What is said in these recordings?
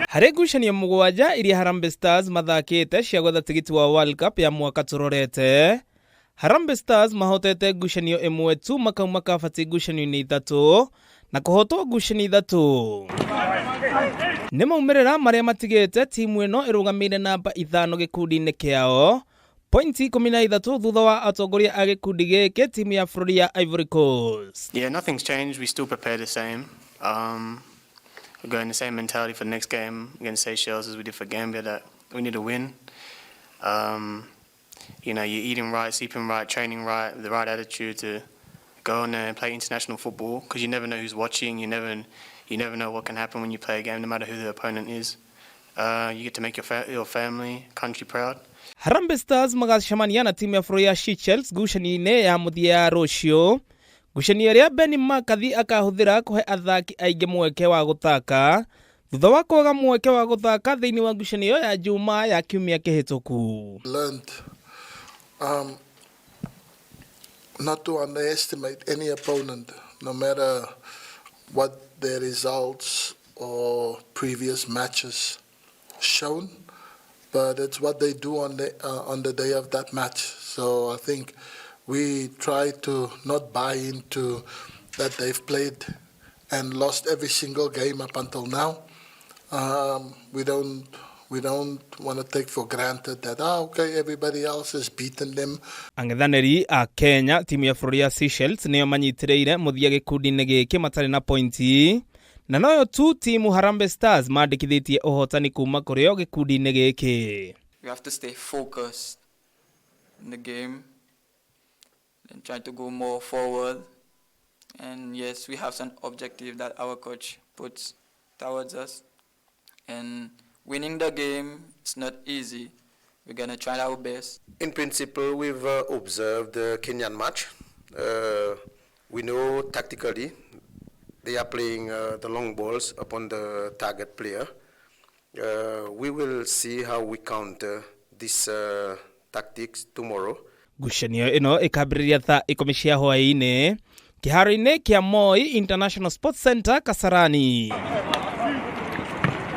Harĩ ngucanio mũgwanja iria Harambee Stars mathakĩte cia gwetha tigiti wa World Cup ya mwaka tũrorete, Harambee Stars mahotete ngucanio ĩmwe tu makauma kabati ngucanio-inĩ ithatũ na kũhotwo ngucanio ithatũ. Nĩ maumĩrĩra marĩa matigĩte timu ĩno ĩrũgamĩire namba 5 gĩkundi-inĩ kĩao, pointi 13 thutha wa atongoria a gĩkundi gĩkĩ timu ya bũrũri ya Ivory Coast. Yeah, nothing's changed. We still prepare the same. We're going the same mentality for the next game against Seychelles as we did for Gambia, that we need to win. You know, you're eating right, sleeping right, training right, the right attitude to go on there and play international football, because you never know who's watching. You never know what can happen when you play a game, no matter who the opponent is. You get to make your family, country proud. Harambee Stars magacemania na timu ya bũrũri ya Seychelles ngucanio-inĩ ya mũthia ya RUCIU. Ngucanio ĩrĩa MWEKE akahũthĩra kũhe athaki aingĩ mweke wa gũthaka thutha wa kwaga mweke wa gũthaka thĩinĩ wa ngucanio ya Juma ya kiumia kĩhĩtũku. Learned not to underestimate any opponent, no matter what their results or previous matches shown, but it's what they do on the day of that match. So I think we try to not buy into that they've played and lost every single game up until now. We don't want to take for granted that okay, everybody else has beaten them. Ang'ethanĩri a Kenya timu ya bũrũri ya Seychelles nĩyo manyitĩrĩire mũthia gĩkundi-inĩ gĩkĩ matarĩ na pointi, na noyo tu timu Harambee Stars mandĩkithĩtie ũhotani kuma kũrĩo gĩkundi-inĩ gĩkĩ. We have to stay focused in the game and try to go more forward. And yes, we have some objective that our coach puts towards us. And winning the game, it's not easy. We're going to try our best. In principle, we've observed the Kenyan match. We know tactically they are playing the long balls upon the target player. We will see how we counter this tactics tomorrow. Ngucanio ĩno ĩkambĩrĩria thaa 10 cia hwaĩ-inĩ kĩharo-inĩ kĩa Moi International Sports Center Kasarani.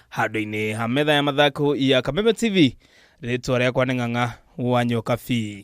Handũ-inĩ ha metha ya mathako ya Kameme TV, rĩtwa rĩakwa nĩ Ng'ang'a wa Nyoka Fi.